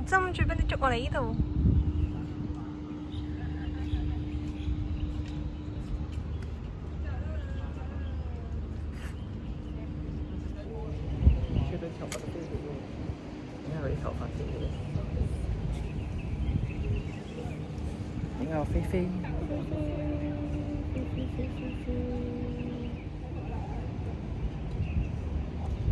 針住俾你捉我嚟呢度。吹到頭髮都飛起喎，點解我啲頭髮飛嘅？點解我飛飛？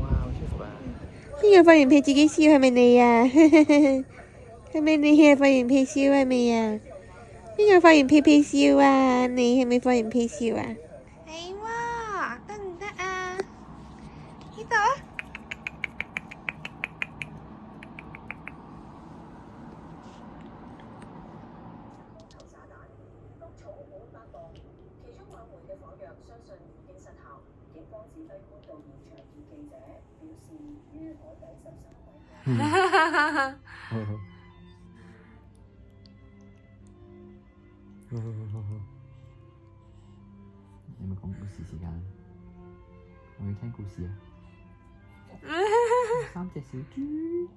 哇，好舒服啊！邊個放完屁自己笑係咪你啊？係咪你啊？放完屁笑係咪啊？邊個放完屁屁笑啊？你係咪放完屁笑啊？係喎，得唔得啊？呢度啊？有冇講故事時間？我要聽故事啊！三隻小豬，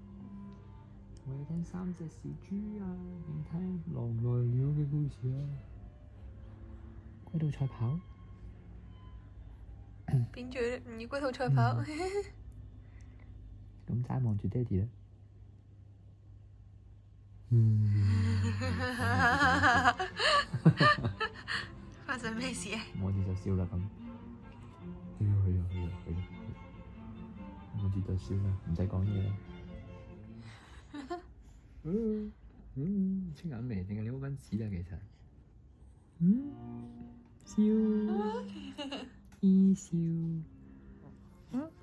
我要聽三隻小豬啊！要聽狼來了嘅故事啊！龜兔賽跑，變咗唔要龜兔賽跑。咁齋望住爹哋啦。發生咩事啊？望住就笑啦咁。去啊！望住就笑啦，唔使講嘢啦。出眼眉定係你好溫屎啊？其實，笑，依笑。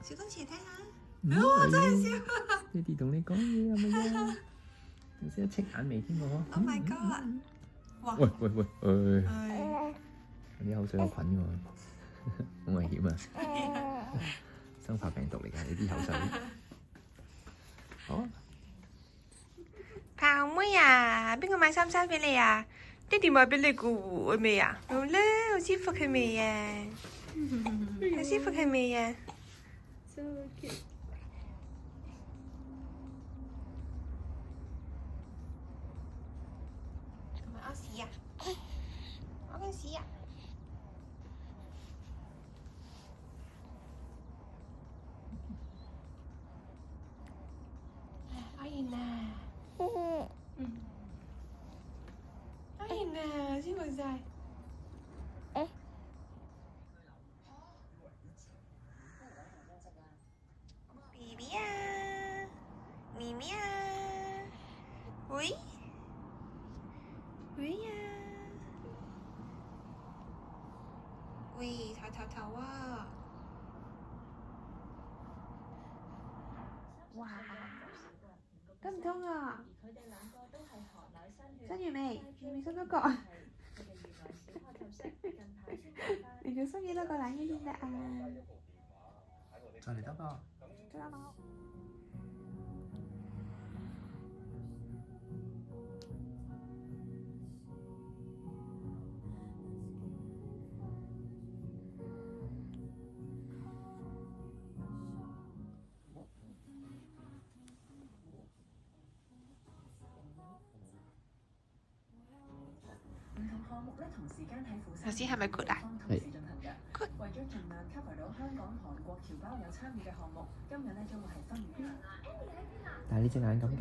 小公詞睇下。真係笑。爹哋同你講嘢係咪啊？你識得戚眼眉添喎嗬 Oh my god！哇！喂！啲口水有菌喎，好危險啊！生化病毒嚟㗎，你啲口水。好。豹妹啊，邊個買衫俾你啊？爹哋買俾你個喎，係咪啊？好啦，好舒服係咪啊？好舒服係咪啊？ So cute。屙屎啊！屙緊屎啊！屙完啦！屙完啦，舒服晒。BB 啊，咪咪啊，喂，喂呀，喂，頭啊！哇，得唔通啊？生完未？你未生多個啊？你仲生幾多個奶奶先得啊？再嚟得噃。得啦冇。頭先係咪 good 啊？係。 good。為咗盡量 cover 到香港、韓國僑胞有參與嘅項目，今日咧將會係分月。但係你隻眼咁嘅，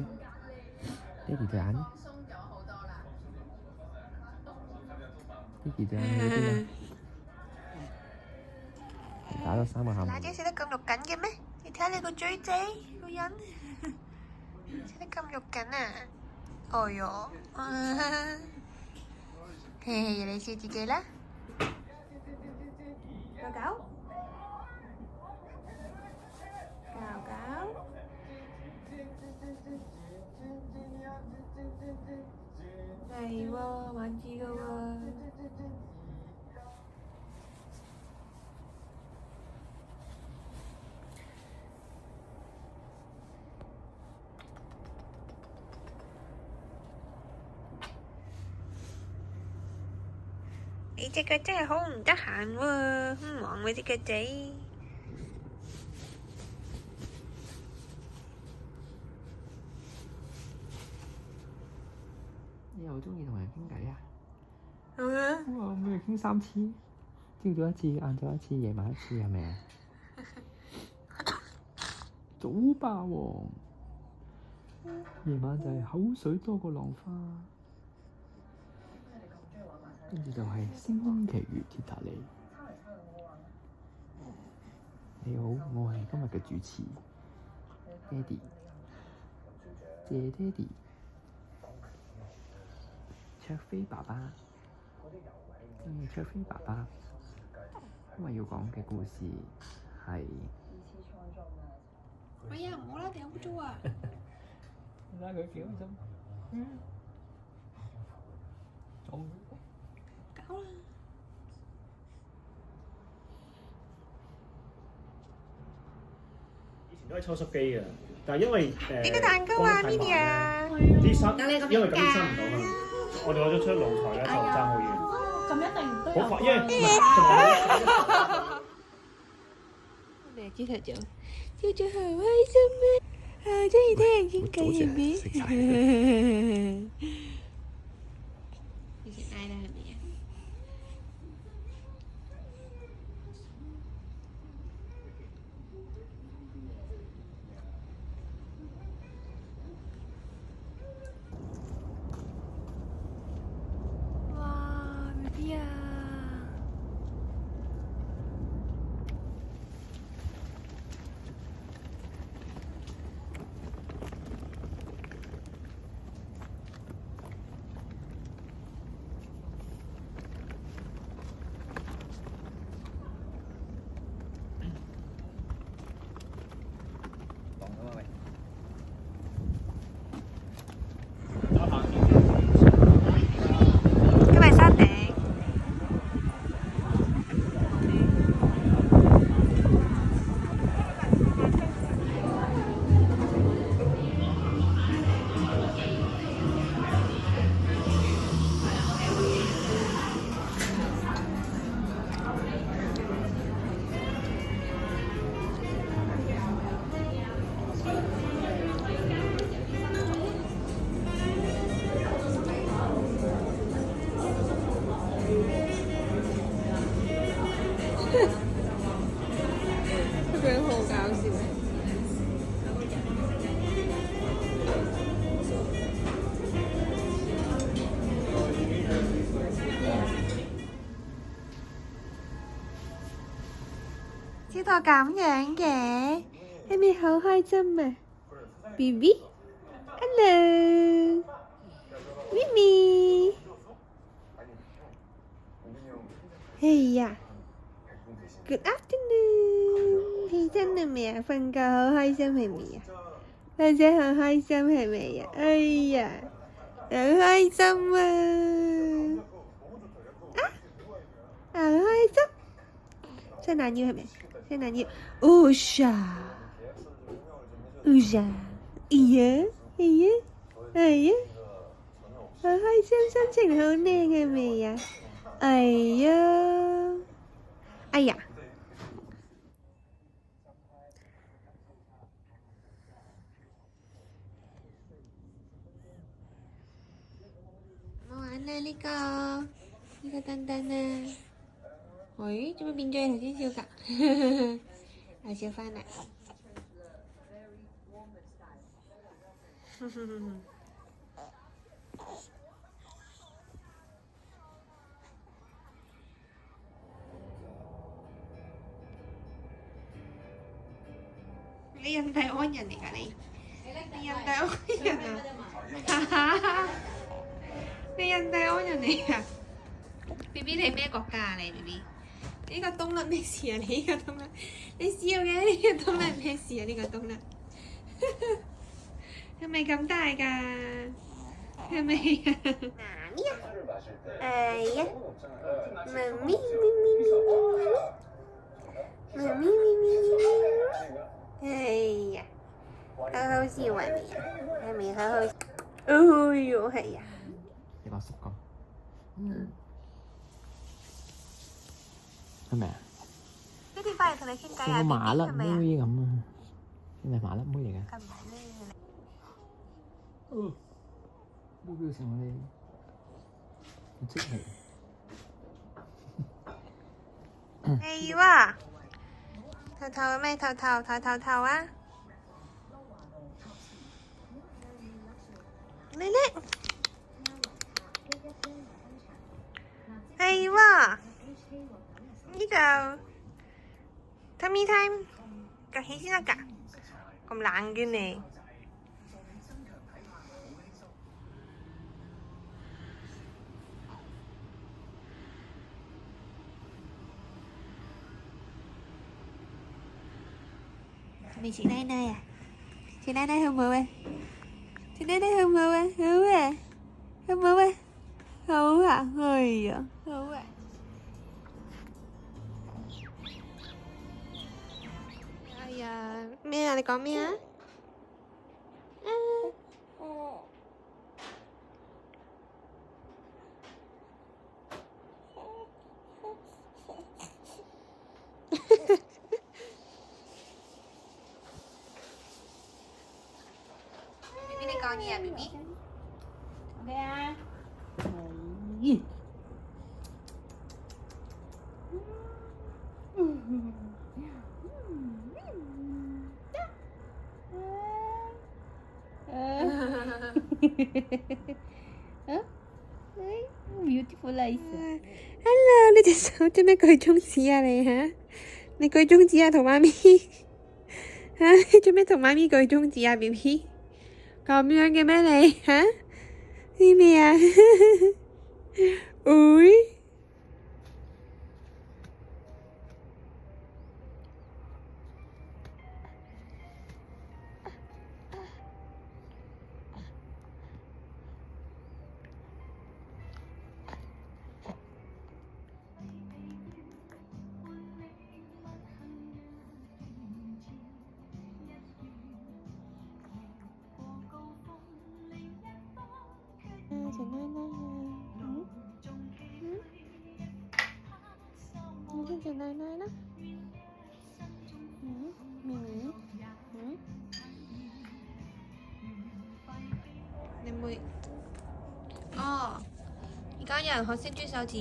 爹哋對眼呢？爹哋對眼喺邊啊？打咗3個喊。奶姐食得咁肉緊嘅咩？你睇下你個嘴仔個人，食得咁肉緊啊！哎唷，嘿嘿，你笑自己啦。狗狗，狗狗，係喎，玩住㗎喎。你隻腳真係好唔得閒喎，好忙喎隻腳仔。中意同人傾偈啊？嗯，哇！每日傾3次，朝早一次，晏晝一次，夜晚一次，係咪啊？早霸王，夜晚就係口水多過浪花，跟住就係星期如鐵達尼。你好，我係今日嘅主持，爹哋，謝爹哋，卓飛爸爸。卓飛爸爸，今日要講嘅故事係。哎呀，唔好啦，掉污糟啊！你睇佢幾開心。搞啦！以前都係抽濕機嘅，但係因為呢個蛋糕啊，Mini 啊，啲衫，因為咁樣塞唔到嘛，我哋攞咗出露台咧就爭好遠。咁一定都有。好快，因為唔係我哋朝頭早好開心啊！好中意聽人傾偈係咪？你食奶啦係咪啊？哇，BB 啊！今日山頂。佢樣好搞笑。知道咁樣嘅，係咪好開心啊 ？BB，Hello，Mimi，哎呀 ，Good afternoon，起身啦未啊？瞓覺好開心係咪啊？瞓醒好開心係咪啊？哎呀，好開心啊！好開心。伸懶腰係咪？伸懶腰，哦呀，哦呀，哎呀，哎呀，哎呀，好開心，心情好靚係咪呀？哎呀，哎呀，冇玩啦呢個燈燈啊！喂，做咩變咗你頭先笑㗎？又笑翻啦！你印第安人嚟㗎你？你印第安人啊？你印第安人嚟㗎？BB 你咩國家啊你 BB？呢個冬甩咩事啊？你呢個冬甩，你笑嘅呢個冬甩咩事啊？呢個冬甩係咪咁大㗎？係咪啊？哪裡啊？哎呀，媽咪咪咪咪，媽咪咪咪咪，哎呀，好好笑係咪啊？係咪好好笑？哎呦係呀！你把叔咁，係咪啊？呢啲翻嚟同你傾偈成啊個馬甩係咪啊？妹咁啊！係咪馬甩妹嚟㗎？咁唔係咩？冇表情我哋。即係係喎，頭頭咩？頭頭啊！你叻，係喎，呢度 tummy time，趌起先得㗎，咁冷嘅你。Mày chị Nay Nay à? Chị Nay Nay không mượn à? Chị Nay Nay không mượn à? Không à? Không mượn à? Không à? Ôi à? Không à? Ai à? Mẹ à? Này có mẹ á? Baby này con gì à baby? Ok à? Beautiful eyes. Hello，你隻手做咩舉中指啊你嚇？你舉中指啊同媽咪嚇？你做咩同媽咪舉中指啊 BB？咁樣嘅咩你嚇？啲咩啊？會？小奶奶啊，你看小奶奶啦，你妹，哦，而家有人學識啜手指，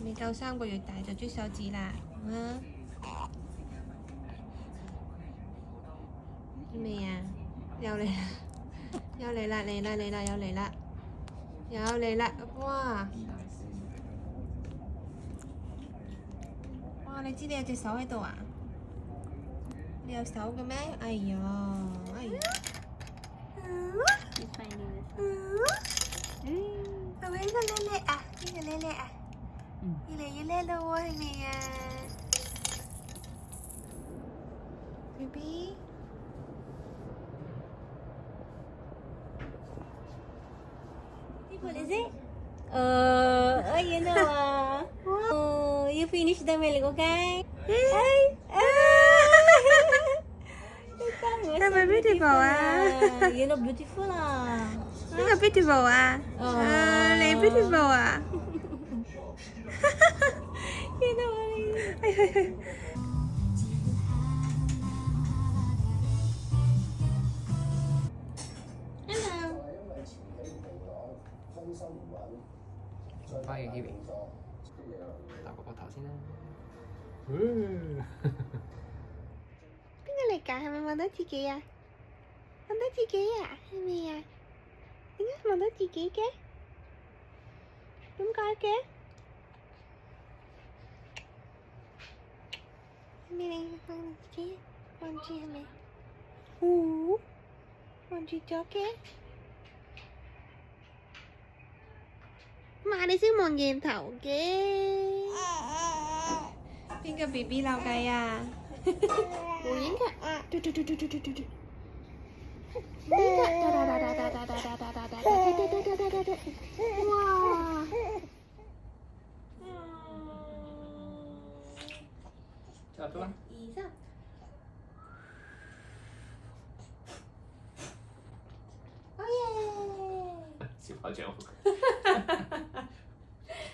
未夠3個月大就啜手指啦，咩啊？又嚟啦！又嚟啦！嚟啦！嚟啦！又嚟啦！又嚟啦！哇！哇！你知你有隻手喺度啊？你有手嘅咩？哎呀！哎呀！係咪呢個叻叻啊？呢個叻叻啊？越嚟越叻啦喎，係咪啊 ？BB。What is it? You know, you finish the milk, okay?係咪 beautiful 啊？ You look beautiful 啊！呢個 beautiful 啊？你 beautiful 啊？ You know what? Hello。翻嘅 Kiwi，搭個膊頭先啦。邊個嚟㗎？係咪望到自己啊？望到自己啊？係咪啊？點解望到自己嘅？點解嘅？係咪你望自己？望住係咪？望住咗嘅？媽，你先望鏡頭嘅。邊個 BB 鬧計啊？冇影㗎。哇！差唔多啦。2、3。小炮仗。